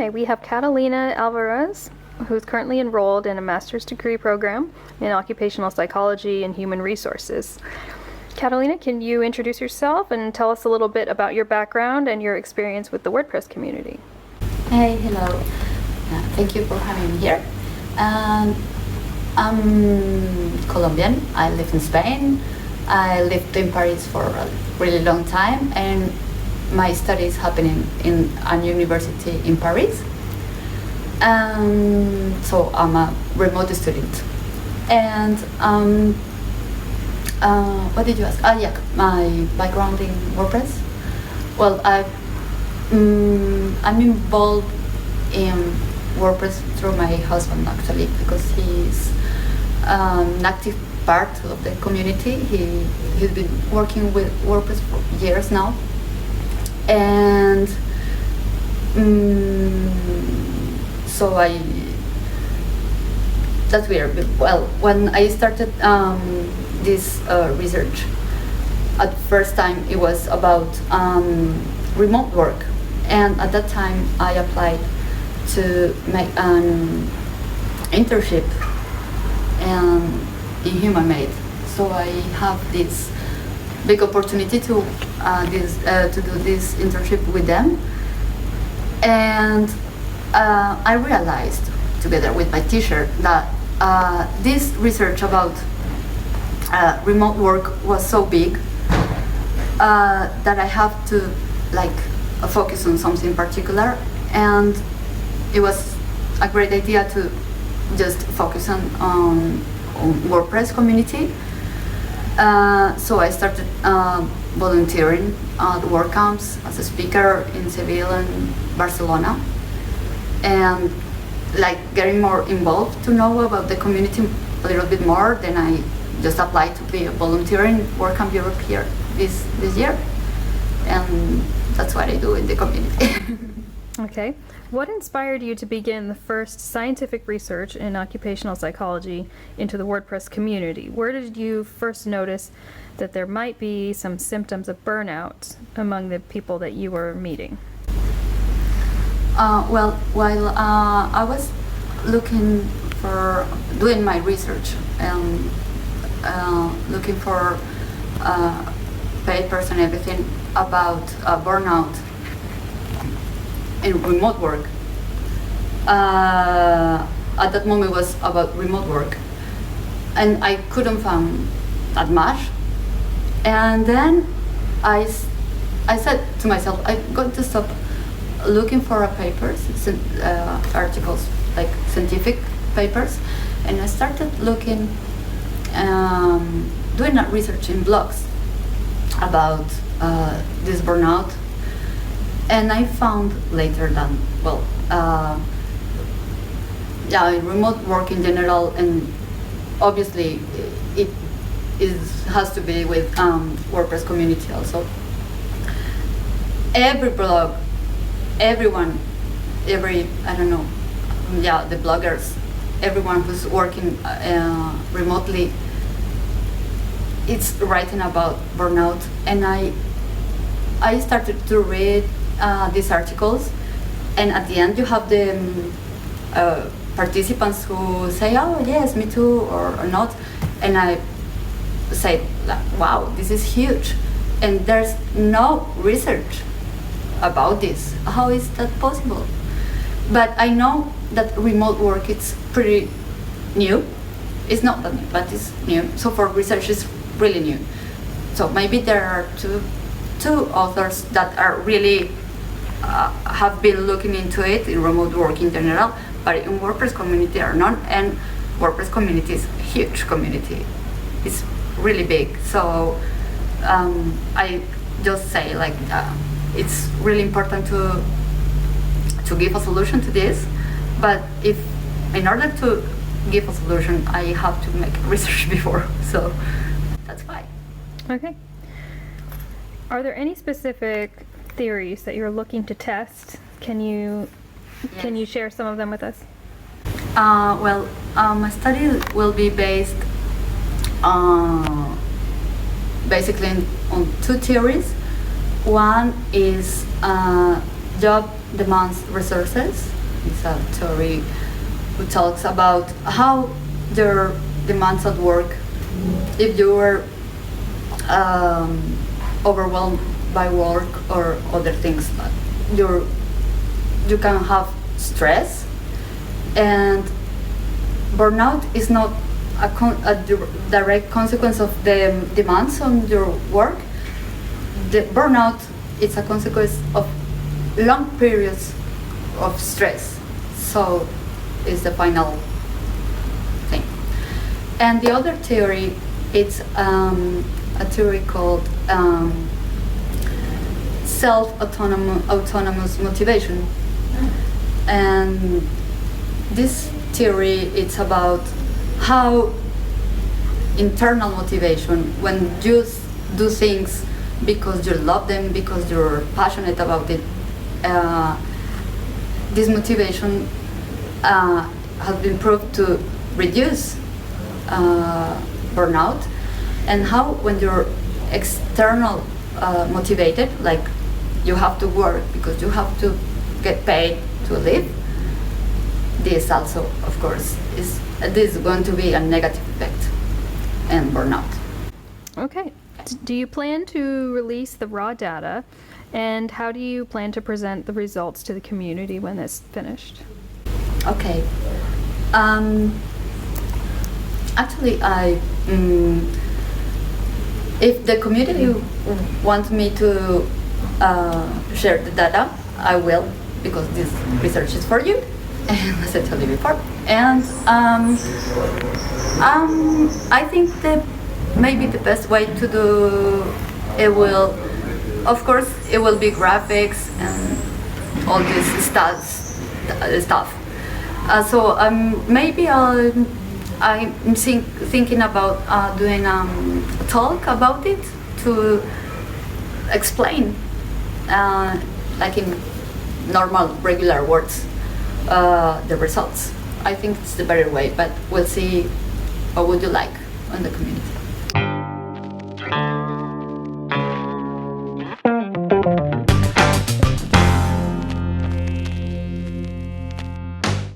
Okay, we have Catalina Alvarez, who's currently enrolled in a master's degree program in occupational psychology and human resources. Catalina, can you introduce yourself and tell us a little bit about your background and your experience with the WordPress community? Hey, hello. Thank you for having me here. I'm Colombian. I live in Spain. I lived in Paris for a really long time, and my studies happening in a university in Paris. So I'm a remote student. And what did you ask? Yeah, my background in WordPress. Well, I'm involved in WordPress through my husband, actually, because he's an active part of the community. He's been working with WordPress for years now, and so that's weird. Well, when I started this research, at first time it was about remote work, and at that time I applied to make an internship in Human Made. So I have this big opportunity to do this internship with them, and I realized, together with my teacher, that this research about remote work was so big that I have to focus on something particular, and it was a great idea to just focus on WordPress community. So I started volunteering at WordCamps as a speaker in Seville and Barcelona, and getting more involved to know about the community a little bit more. Then I just applied to be a volunteer in WordCamp Europe here this year, and that's what I do in the community. Okay. What inspired you to begin the first scientific research in occupational psychology into the WordPress community? Where did you first notice that there might be some symptoms of burnout among the people that you were meeting? Well, while I was doing my research and looking for papers and everything about burnout in remote work, at that moment was about remote work, and I couldn't find that much. And then I said to myself, I'm going to stop looking for papers, articles, like scientific papers, and I started looking, doing research in blogs about this burnout. And I found later that, remote work in general, and obviously it has to be with WordPress community also. Every blog, everyone, the bloggers, everyone who's working remotely, it's writing about burnout. And I started to read these articles, and at the end you have the participants who say, oh yes, me too, or not, and I say, wow, this is huge, and there's no research about this. How is that possible? But I know that remote work is pretty new. It's not that new, but it's new. So for research, it's really new. So maybe there are two authors that are really have been looking into it in remote work in general, but in WordPress community are not, and WordPress community is a huge community. It's really big. So I just say it's really important to give a solution to this, but in order to give a solution, I have to make research before, so that's why. Okay. Are there any specific theories that you're looking to test? Can you share some of them with us? My study will be based basically on two theories. One is job demands resources, It's a theory who talks about how their demands at work, if you were overwhelmed by work or other things, you can have stress, and burnout is not a direct consequence of the demands on your work. The burnout is a consequence of long periods of stress, so is the final thing. And the other theory, it's a theory called self-autonomous motivation. And this theory, it's about how internal motivation, when you do things because you love them, because you're passionate about it, this motivation has been proved to reduce burnout, and how when you're external motivated, like you have to work because you have to get paid to live, this also, of course, is going to be a negative effect and burnout. Okay. Do you plan to release the raw data, and how do you plan to present the results to the community when it's finished? Okay. Actually, if the community wants me to share the data, I will, because this research is for you, as I told you before. And I think that maybe the best way to do it will, of course, it will be graphics and all this stuff. So maybe I'm thinking about doing a talk about it to explain, like in normal, regular words, the results. I think it's the better way, but we'll see what would you like on the community.